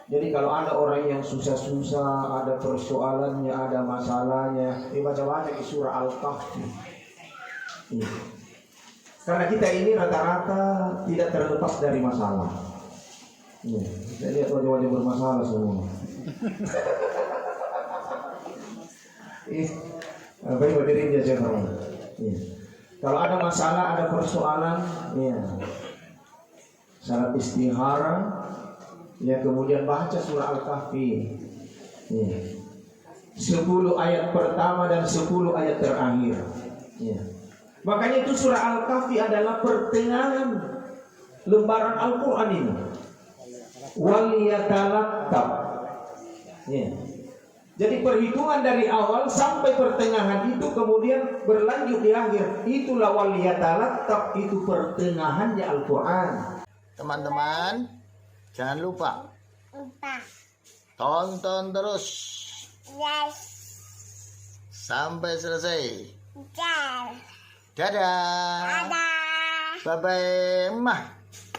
Jadi kalau ada orang yang susah-susah, ada persoalannya, ada masalahnya, dibaca-baca di surah Al-Kahfi. Karena kita ini rata-rata tidak terlepas dari masalah. Kita lihat wajah-wajah bermasalah semua. Baik berdiri aja kamu. Kalau ada masalah, ada persoalan, salat istihara, kemudian baca surah Al-Kahfi. 10 ayat pertama dan 10 ayat terakhir. Makanya itu surah Al-Kahfi adalah pertengahan lembaran Al-Quran ini. Waliyatalattab. Jadi perhitungan dari awal sampai pertengahan itu kemudian berlanjut di akhir. Itulah waliyatalattab, itu pertengahannya Al-Quran. Teman-teman, jangan lupa tonton terus sampai selesai. Dadah. Bye-bye, Mah.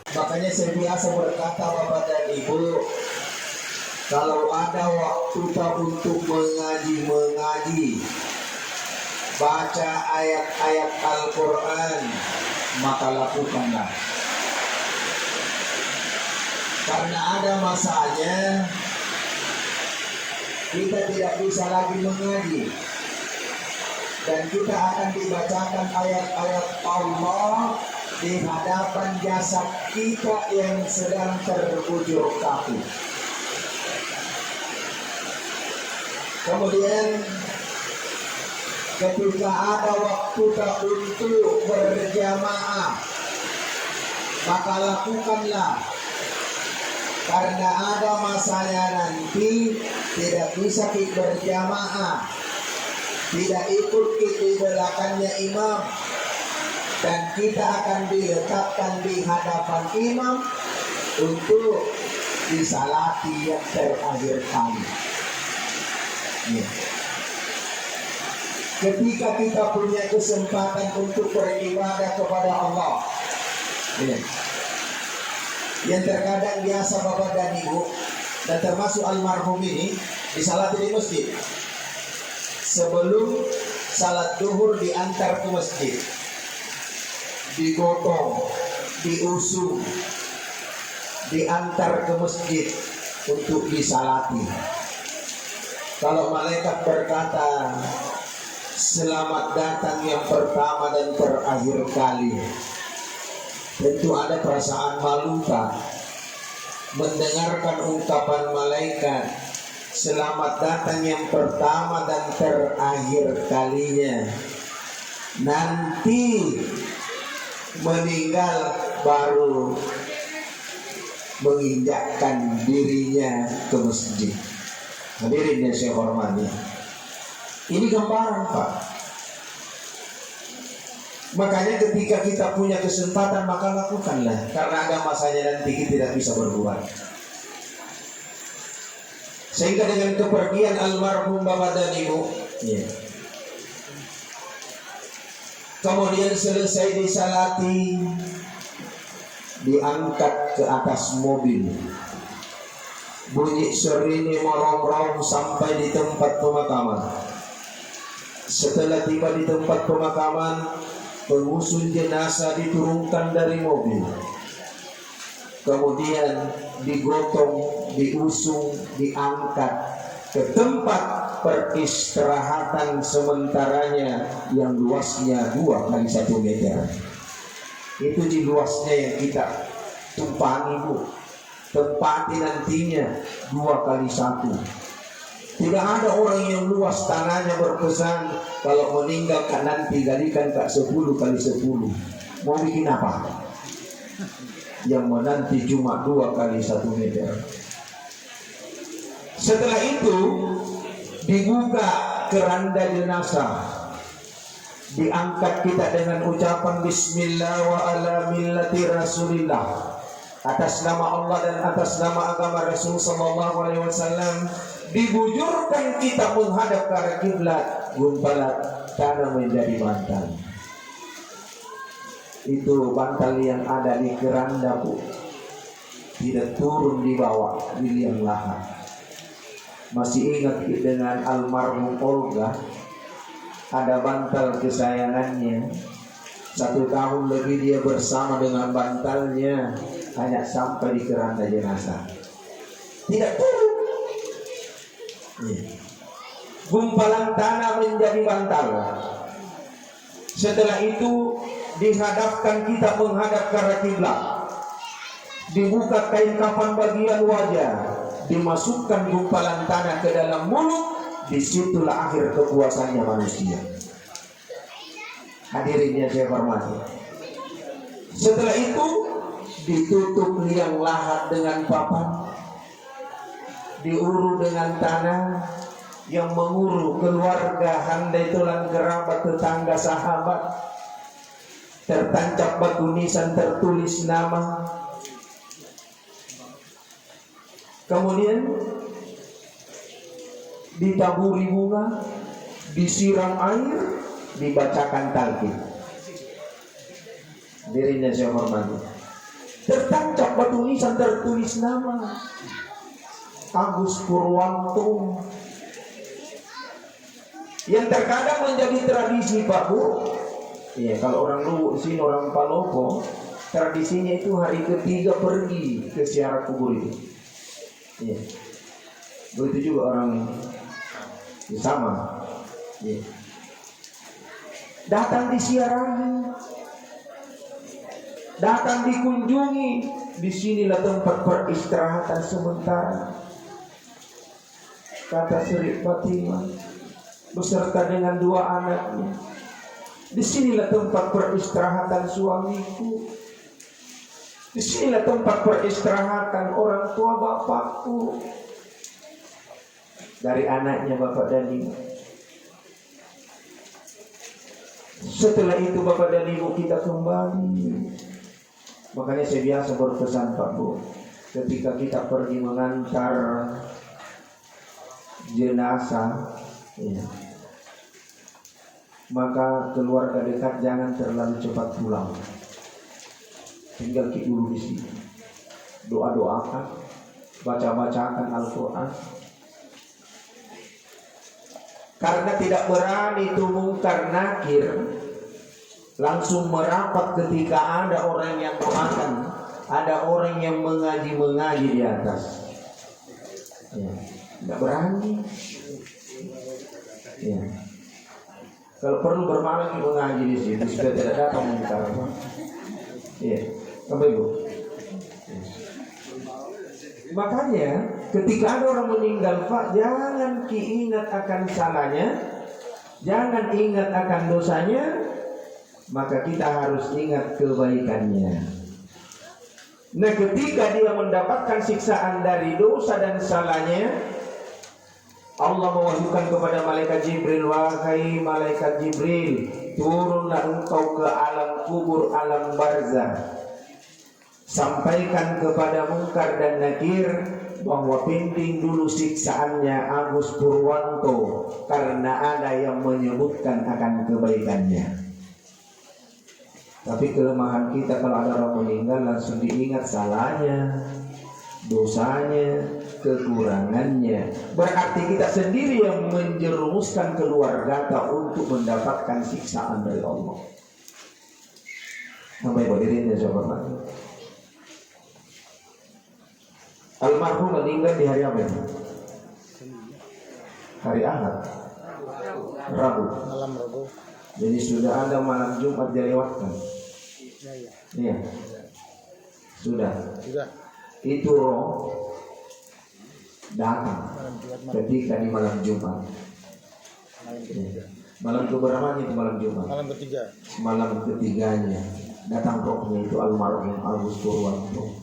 Makanya saya biasa berkata Bapak dan Ibu, kalau ada waktu untuk mengaji, baca ayat-ayat Al-Quran, maka lakukanlah. Karena ada masanya kita tidak bisa lagi mengaji, dan kita akan dibacakan ayat-ayat Allah di hadapan jasad kita yang sedang terbujur kaku. Kemudian ketika ada waktu untuk berjamaah, maka lakukanlah. Karena ada masanya nanti tidak bisa berjamaah, tidak ikut di belakangnya imam, dan kita akan diletakkan di hadapan imam untuk disalati yang terakhir kali. Ketika kita punya kesempatan untuk beribadah kepada Allah, yang terkadang biasa Bapak dan Ibu dan termasuk almarhum ini disalati di masjid. Sebelum salat duhur diantar ke masjid, digotong, diusung, diantar ke masjid untuk disalati. Kalau malaikat berkata, selamat datang yang pertama dan terakhir kali, tentu ada perasaan malu tak mendengarkan ungkapan malaikat, selamat datang yang pertama dan terakhir kalinya. Nanti meninggal baru menginjakkan dirinya ke masjid. Hadirin yang saya hormati, ini gambaran Pak. Makanya ketika kita punya kesempatan maka lakukanlah, karena ada masanya nanti kita tidak bisa berbuat. Sehingga dengan kepergian almarhum Bapak dan Ibu, kemudian selesai disalati, diangkat ke atas mobil, bunyi serini merongrong sampai di tempat pemakaman. Setelah tiba di tempat pemakaman, pengusul jenazah diturunkan dari mobil, kemudian digotong, diusung, diangkat ke tempat peristirahatan sementaranya yang luasnya 2 kali 1 meter. Itu di luasnya yang kita tumpangi Bu, tempati nantinya 2 kali 1. Tidak ada orang yang luas tanahnya berpesan kalau meninggal kan nanti galikan kak 10 kali 10. Mau bikin apa? Yang menanti cuma 2 kali 1 meter. Setelah itu dibuka keranda jenazah, diangkat kita dengan ucapan Bismillah wa ala millati Rasulillah, atas nama Allah dan atas nama agama Rasul sallallahu alaihi wasallam. Dibujurkan kita menghadap ke arah kiblat, gumpalat tanah menjadi bantal. Itu bantal yang ada di keranda Bu. tidak turun di bawah di liang lahat. Masih ingat dengan almarhum Olga, ada bantal kesayangannya. 1 tahun lebih dia bersama dengan bantalnya, hanya sampai di keranda jenazah. Tidak turun. Gumpalan tanah menjadi bantal. Setelah itu dihadapkan kita menghadap ke arah kiblat. Dibuka kain kafan bagian wajah, dimasukkan gumpalan tanah ke dalam mulut. Disitulah akhir kepuasannya manusia. Hadirin yang saya hormati. Setelah itu ditutup liang lahat dengan papan, diuru dengan tanah yang menguru keluarga, handai tulang kerabat, tetangga, sahabat. Tertancap batu nisan tertulis nama. Kemudian ditaburi bunga, disiram air, dibacakan talqin. Dirinya saya hormati. Tertancap batu nisan tertulis nama Agus Purwanto. Yang terkadang menjadi tradisi Pak Bu. Iya, kalau orang Luwu di sini, orang Palopo, tradisinya itu hari ketiga pergi ke ziarah kubur itu. Iya. Begitu juga orang sama. Iya. Datang disiarahi, datang dikunjungi. Disinilah tempat peristirahatan sementara, kata Sri Fatimah beserta dengan 2 anaknya. Disinilah tempat peristirahatan suamiku. Disinilah tempat peristirahatan orang tua bapakku. Dari anaknya Bapak dan Ibu. Setelah itu Bapak dan Ibu kita kembali. Makanya saya biasa berpesan Pak Bu, ketika kita pergi mengantar jenazah, ya, maka keluarga dekat jangan terlalu cepat pulang. Tinggal dulu di sini. Doa-doakan, baca-bacakan Al-Quran. Karena tidak berani itu mungkar nakir langsung merapat ketika ada orang yang doakan, ada orang yang mengaji di atas. Ya, tidak berani. Ya. Kalau perlu bermalam mengaji di sini supaya tidak datang mungkar. Ya, Bapak Ibu. Makanya ketika ada orang meninggal Pak, jangan ingat akan salahnya, jangan ingat akan dosanya, maka kita harus ingat kebaikannya. Nah, ketika dia mendapatkan siksaan dari dosa dan salahnya, Allah mewahyukan kepada malaikat Jibril, wahai malaikat Jibril, turunlah engkau ke alam kubur, alam barzah. Sampaikan kepada Munkar dan Nakir bahwa penting dulu siksaannya Agus Purwanto, karena ada yang menyebutkan akan kebaikannya. Tapi kelemahan kita kalau ada orang meninggal langsung diingat salahnya, dosanya, kekurangannya. Berarti kita sendiri yang menjerumuskan keluarga kita untuk mendapatkan siksaan dari Allah. Sampai berdirinya sahabat. Almarhum meninggal di hari apa ini? Hari Ahad, Rabu. Malam Rabu. Jadi sudah ada malam Jumat dilewatkan. Iya. Sudah. Itu roh datang ketika di malam Jumat. Malam keberapa itu malam Jumat? Malam ketiga. Malam ketiganya datang rohnya itu almarhum Agus Purwanto.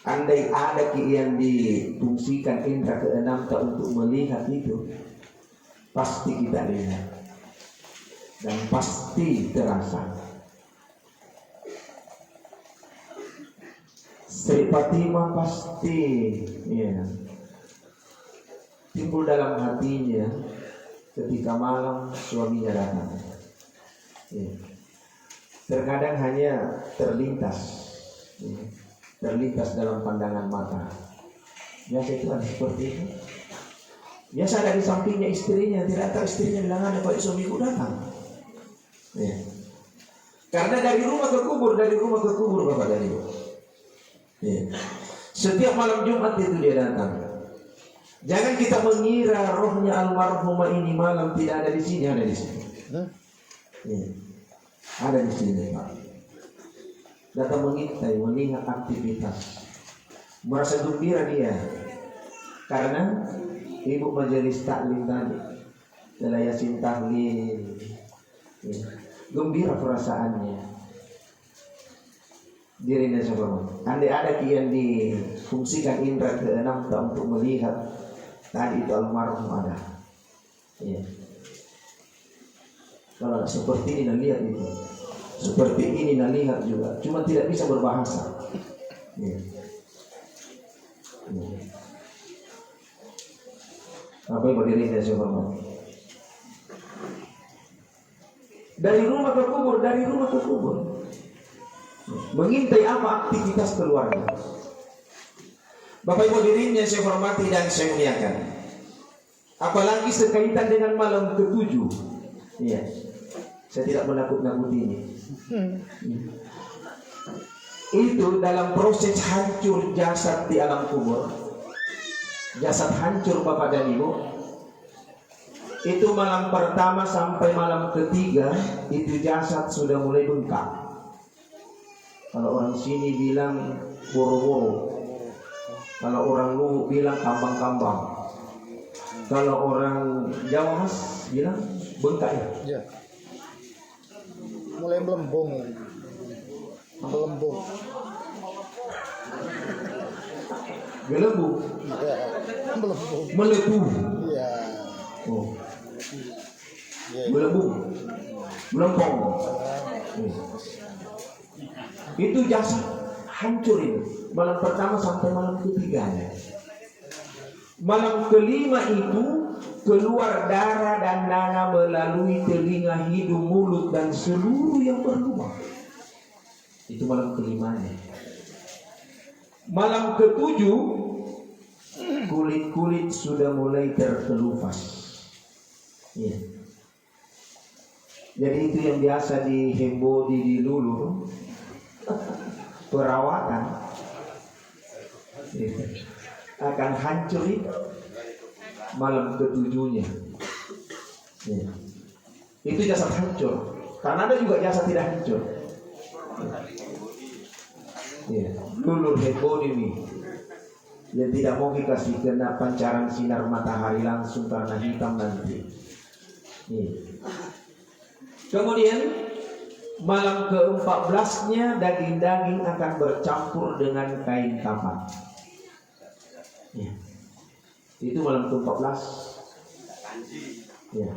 Andai ada yang difungsikan indra keenam untuk melihat itu, pasti kita lihat dan pasti terasa. Sri Fatimah pasti ya, timbul dalam hatinya ketika malam suaminya datang. Ya. Terkadang hanya terlintas. Ya. terlintas dalam pandangan mata. Biasa itu ada seperti itu. Biasa ada di sampingnya istrinya, tidak tahu istrinya bilang ada Pak suamiku datang. Ya. Karena dari rumah ke kubur Bapak dari itu. Ya. Setiap malam Jumat itu dia datang. Jangan kita mengira rohnya almarhumah ini malam tidak ada di sini, ada di sini. Ya. Ada di sini Pak. Datang mengintai, melihat aktivitas. Merasa gembira dia. Karena ibu majelis taklim tadi telah yasin tahlil. Ya. Gembira perasaannya. Dirinya sama. Andai ada yang difungsikan indera keenam untuk melihat tadi itu almarhum ada. Ya. Kalau seperti ini lihat itu, seperti ini lihat juga. Cuma tidak bisa berbahasa. Ya. Ya. Apa yang berdiri dari hormat? Dari rumah ke kubur. Mengintai apa aktivitas keluarga. Bapak Ibu hadirin yang saya hormati dan saya muliakan. Apalagi sekaitan dengan malam ke-7. Iya. Saya tidak menakut-nakuti ini. Itu dalam proses hancur jasad di alam kubur. Jasad hancur Bapak dan Ibu. Itu malam pertama sampai malam ketiga itu jasad sudah mulai bengkak. Kalau orang sini bilang boro-boro, kalau orang Luwu bilang kambang-kambang, kalau orang Jawa Mas bilang bengkak ya. Ya. Mulai melembung. Gelembung, Ya. Melembung. melepuh. Ya. Oh. Ya. Melembung, melempong. Itu jasad hancur itu malam pertama sampai malam ketiganya. Malam kelima itu keluar darah dan nanah melalui telinga, hidung, mulut dan seluruh yang berlubang. Itu malam kelimanya. Malam ketujuh kulit-kulit sudah mulai terkelupas. Ya. Jadi itu yang biasa diheboh di Lulur, perawatan akan hancur malam ketujuhnya. Ya. Itu jasad hancur. Karena ada juga jasad tidak hancur. Ya. Lulur heboh ini yang tidak mau dikasih kena pancaran sinar matahari langsung karena hitam nanti. Ya. Kemudian malam ke-14-nya daging-daging akan bercampur dengan kain kafan. Ya. Itu malam ke-14. Ya.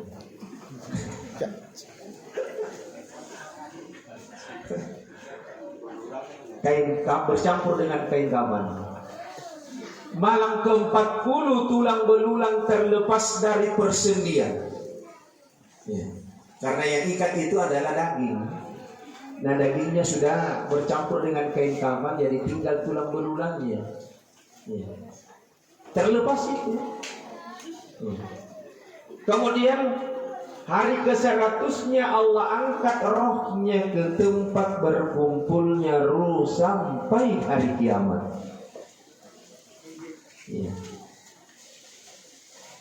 Kain kafan bercampur dengan kain kafan. Malam ke-40 tulang belulang terlepas dari persendian. Ya. Karena yang ikat itu adalah daging. Nah dagingnya sudah bercampur dengan kain kafan, jadi tinggal tulang belulangnya. Ya. Terlepas itu. Ya. Kemudian hari ke-100-nya Allah angkat rohnya ke tempat berkumpulnya ruh sampai hari kiamat. Ya.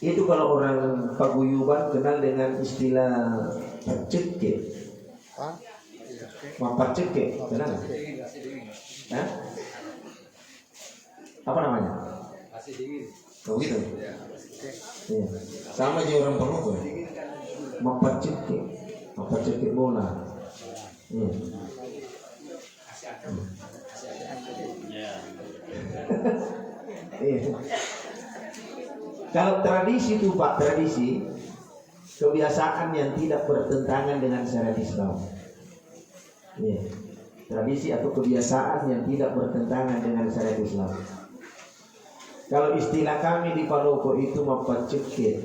Itu kalau orang paguyuban kenal dengan istilah paceke. Paceke, kenal nggak? Hah? Apa namanya? Oh gitu. Ya. Sama aja orang Palu ya. Paceke bola. Ya. Kalau tradisi itu Pak, tradisi kebiasaan yang tidak bertentangan dengan syariat Islam. Ya. Tradisi atau kebiasaan yang tidak bertentangan dengan syariat Islam. Kalau istilah kami di Palopo itu mapaceke.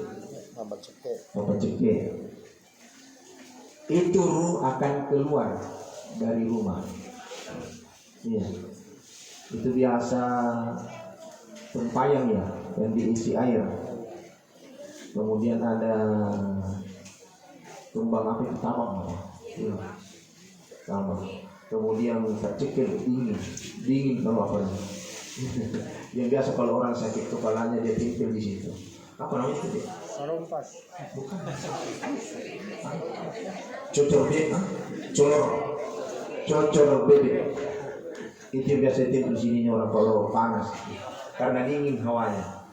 Itu ruh akan keluar dari rumah. Ya. itu biasa tempayan ya, yang diisi air. Kemudian ada kembang api tabang, sama. Kemudian tercekil dingin kalau apa nih? Yang biasa kalau orang sakit kepalanya dia tempel di situ. Apa namanya itu? Sarompas. Bukan. Cocor bebek, cocor bebek. Itu yang biasa tempel di sini orang kalau panas, karena dingin hawanya.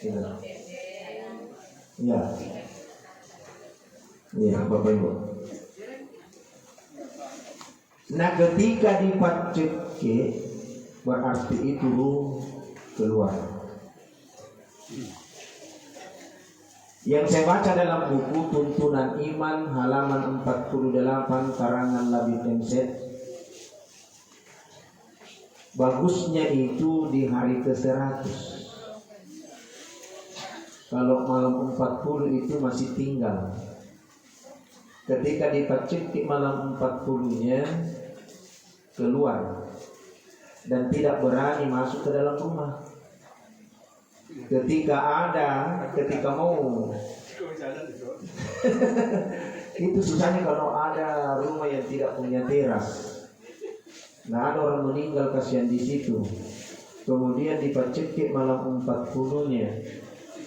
Gitu. Ya, ya Bapak Ibu. Nah ketika dipaceke berarti itu keluar. Yang saya baca dalam buku Tuntunan Iman halaman 48 karangan Labib MZ, bagusnya itu di hari ke-100. Kalau malam 40 itu masih tinggal. Ketika dipacek di malam 40-nya keluar dan tidak berani masuk ke dalam rumah. Ketika mau itu susahnya kalau ada rumah yang tidak punya teras. Nah, ada orang meninggal kasihan di situ. Kemudian dipacekik malam 40-nya.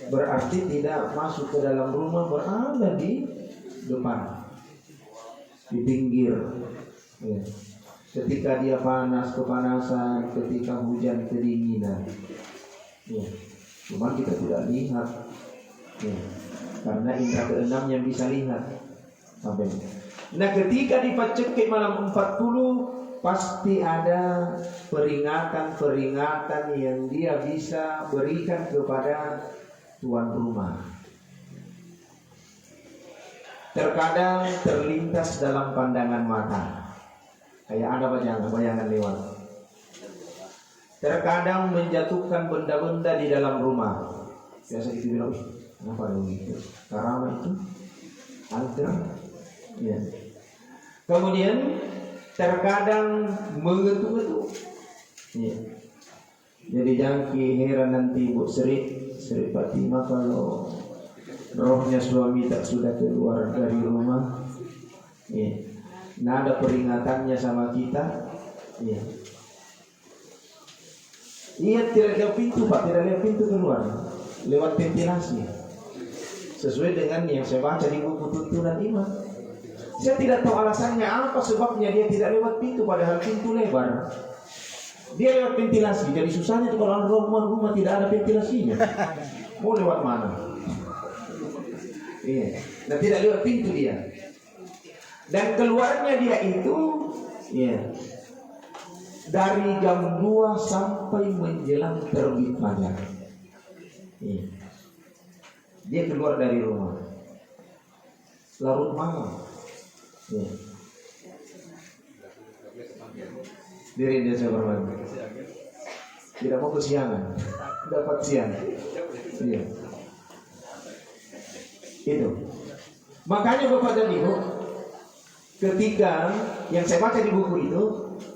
Berarti tidak masuk ke dalam rumah, berada di depan, di pinggir. Ya. Ketika dia panas, kepanasan, ketika hujan, kedinginan. Ya. Cuma kita tidak lihat. Ya. Karena indra keenam yang bisa lihat. Sampai. Nah, ketika dipacekik malam 40, pasti ada peringatan-peringatan yang dia bisa berikan kepada tuan rumah. Terkadang terlintas dalam pandangan mata, kayak ada bayangan lewat. Terkadang menjatuhkan benda-benda di dalam rumah. Biasa itu bilang, kenapa begitu? Karama itu alter. Ya. Kemudian terkadang mengetuk-getuk. Ya. Jadi jangan heran nanti Ibu Sri Fatimah kalau rohnya suami tak sudah keluar dari rumah. Ya. Nah, ada peringatannya sama kita. Ya. Iya, tidak lewat pintu Pak, tidak lewat pintu keluar, lewat ventilasi. Sesuai dengan yang saya baca di buku Tuntunan Iman. Saya tidak tahu alasannya apa, sebabnya dia tidak lewat pintu padahal pintu lebar. Dia lewat ventilasi. Jadi susahnya itu kalau rumah tidak ada ventilasinya. Mau lewat mana? Iya. Nah, tidak lewat pintu dia. Dan keluarnya dia itu, ya, dari jam 2 sampai menjelang terbit fajar. Iya. Dia keluar dari rumah larut malam. Iya. Diri dia seberman. Tidak mau kesiangan, dapat siang. Iya. Itu. Makanya Bapak dan Ibu, ketika yang saya baca di buku itu,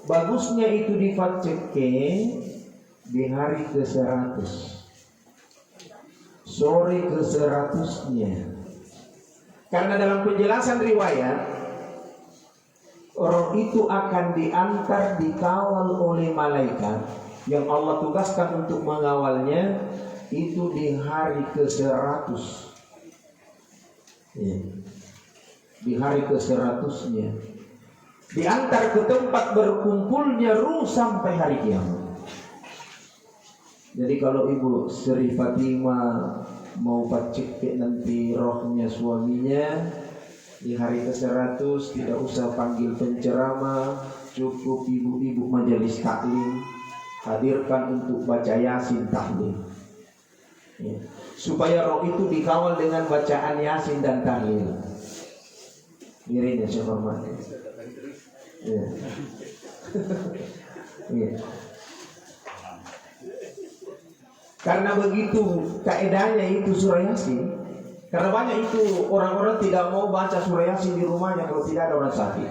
bagusnya itu dipaceke di hari ke-100, sore ke-100-nya. Karena dalam penjelasan riwayat, roh itu akan diantar, dikawal oleh malaikat yang Allah tugaskan untuk mengawalnya itu di hari ke-100. Ya. Di hari ke-100-nya diantar ke tempat berkumpulnya ruh sampai hari kiamat. Jadi kalau Ibu Sri Fatimah mau pacik nanti rohnya suaminya di hari ke-100, tidak usah panggil penceramah, cukup ibu-ibu majelis taklim hadirkan untuk baca Yasin tahlil. Ya. Supaya roh itu dikawal dengan bacaan Yasin dan tahlil. Dirinya saya hormati. Ya. Ya. Karena begitu kaedahnya itu surah Yasin. Karena banyak itu orang-orang tidak mau baca surah Yasin di rumahnya kalau tidak ada orang sakit.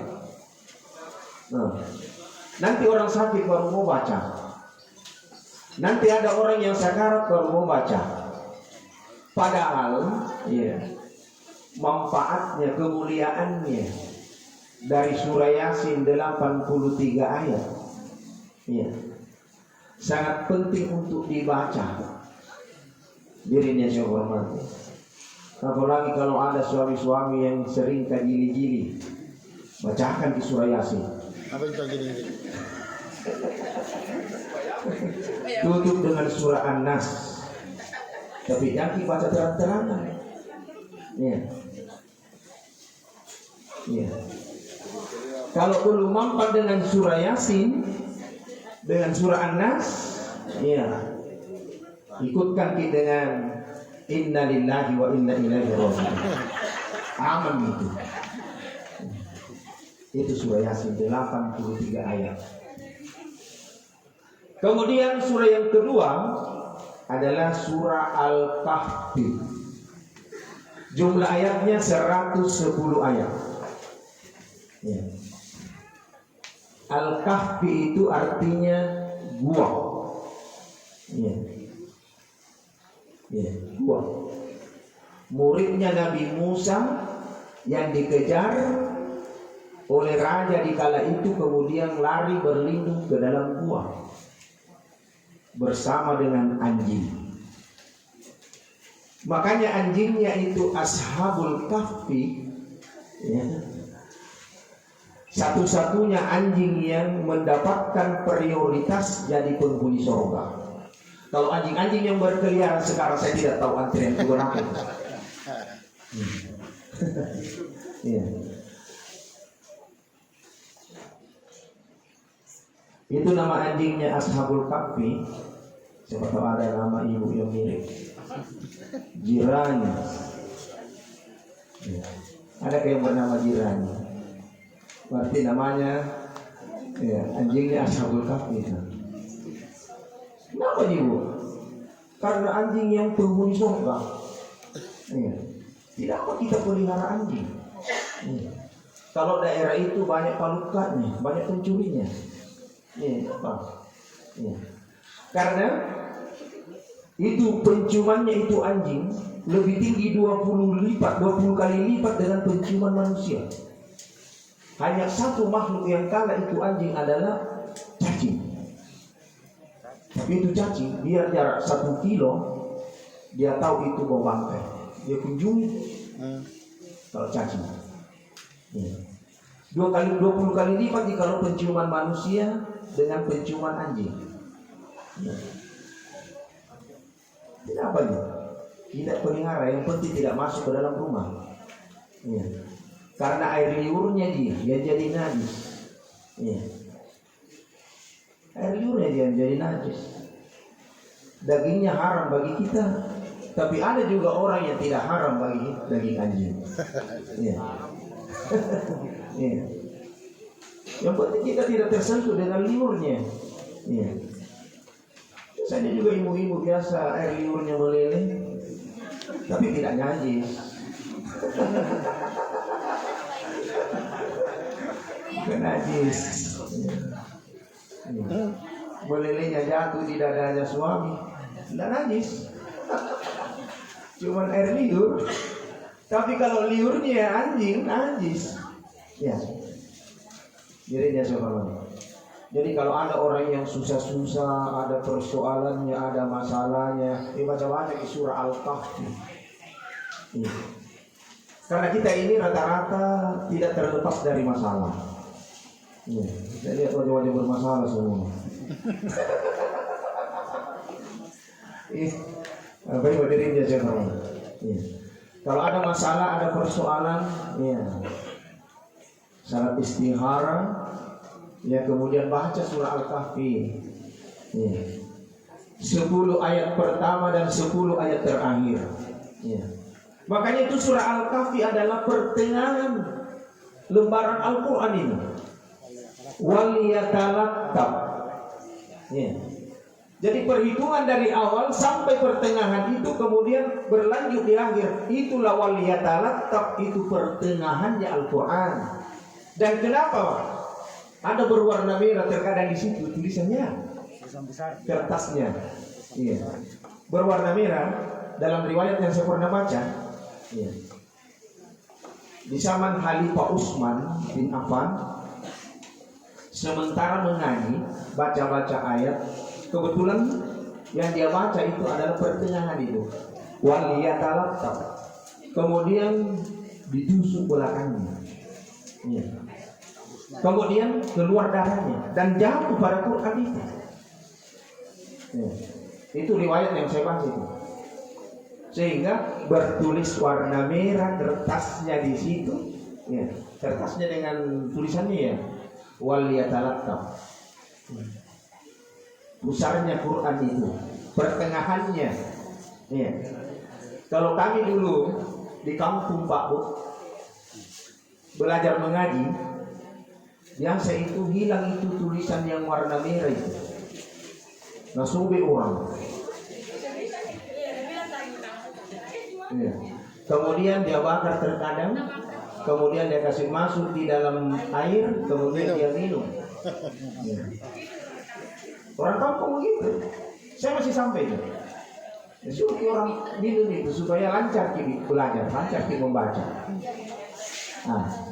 Nah, nanti orang sakit baru mau baca. Nanti ada orang yang sakarat baru mau baca. Padahal ya, manfaatnya, kemuliaannya dari surah Yasin 83 ayat ya, sangat penting untuk dibaca. Dirinya saya hormati. Apalagi kalau ada suami-suami yang sering kagili-gili, bacakan di surah Yasin. Apa itu gini? Tutup dengan surah An-Nas, tapi jangan dibaca terang-terangan. Ya. Ya. Kalau belum mampu dengan surah Yasin, dengan surah An-Nas, ya, ikutkan kita dengan Inna lillahi wa inna ilaihi raji'un. Aman itu. Itu surah Yasin 83 ayat. Kemudian surah yang kedua adalah surah Al-Kahfi. Jumlah ayatnya 110 ayat. Ya. Al-Kahfi itu artinya gua. Ya. Ya, gua. Muridnya Nabi Musa yang dikejar oleh raja di kala itu kemudian lari berlindung ke dalam gua bersama dengan anjing. Makanya anjingnya itu Ashabul Kahfi ya. Satu-satunya anjing yang mendapatkan prioritas jadi penghuni surga. Kalau anjing-anjing yang berkeliaran sekarang saya tidak tahu antrian itu berapa. Ya. Itu nama anjingnya Ashabul Kahfi. Siapa tahu ada nama ibu yang mirip. Jirani. Ya. Ada yang bernama Jirani. Berarti namanya ya, anjingnya Ashabul Kahfi. Kenapa ibu? Karena anjing yang penghuni surga. Ya. Tidak apa kita pelihara anjing. Ya. Kalau daerah itu banyak palukatnya, banyak pencurinya. Ya, apa? Ya. Karena itu penciumannya itu anjing lebih tinggi 20 kali lipat dengan penciuman manusia. Hanya satu makhluk yang kalah itu anjing adalah cacing. Tapi itu cacing, dia jarak 1 kilo, dia tahu itu bau bangkai. Dia kunjungi kalau cacing. Ya. 20 kali lipat kalau penciuman manusia dengan penciuman anjing. Ya. Tidak apa nih? Tidak pelihara, yang penting tidak masuk ke dalam rumah. Ya. Karena air liurnya dia jadi najis. Ya. Air liurnya dia jadi najis. Dagingnya haram bagi kita, tapi ada juga orang yang tidak haram bagi daging anjing. Ya. Ya. Yang penting kita tidak tersentuh dengan liurnya. Ya. Biasanya juga ibu-ibu biasa air liurnya meleleh, tapi tidak najis. Bukan najis. Ya. Melelehnya jatuh di dadanya suami, tidak najis. Cuman air liur. Tapi kalau liurnya anjing, najis. Ya. Dirinya seorang. Jadi kalau ada orang yang susah-susah, ada persoalannya, ada masalahnya, baca-baca di surah Al-Kahfi. Ya. Karena kita ini rata-rata tidak terlepas dari masalah. Ya. Kita lihat wajah-wajah bermasalah semua. Baik dirinya seorang. Ya. Kalau ada masalah, ada persoalan, ya. Salat istihara, ya, kemudian baca surah Al-Kahfi. Ya. 10 ayat pertama dan 10 ayat terakhir. Ya. Makanya itu surah Al-Kahfi adalah pertengahan lembaran Al-Quran ini. Waliyatalattab. Ya. Jadi perhitungan dari awal sampai pertengahan itu kemudian berlanjut di akhir. Itulah waliyatalattab, itu pertengahannya Al-Quran. Dan kenapa ada berwarna merah terkadang di situ tulisannya? kertasnya, iya, berwarna merah. Dalam riwayat yang saya pernah baca, iya, di zaman Khalifah Utsman bin Affan, sementara mengaji baca-baca ayat, kebetulan yang dia baca itu adalah pertengahan itu, waliyatalattaf, kemudian ditusuk belakangnya, iya. Kemudian keluar darahnya dan jatuh pada Quran itu. Ya. Itu riwayat yang saya baca itu. Sehingga bertulis warna merah kertasnya di situ. Ya. Kertasnya dengan tulisannya ya, wal yatalattaf. Pusarnya Quran itu, pertengahannya. Ya. Kalau kami dulu di kampung Pak Bu belajar mengaji, yang saya itu hilang itu tulisan yang warna merah itu. Nasube orang. Ya. Kemudian dia bakar terkadang, kemudian dia kasih masuk di dalam air, kemudian dia minum. Ya. Orang kampung begitu. Saya masih sampai itu. Suruh orang minum itu supaya lancar kita belajar, lancar kita membaca. Nah,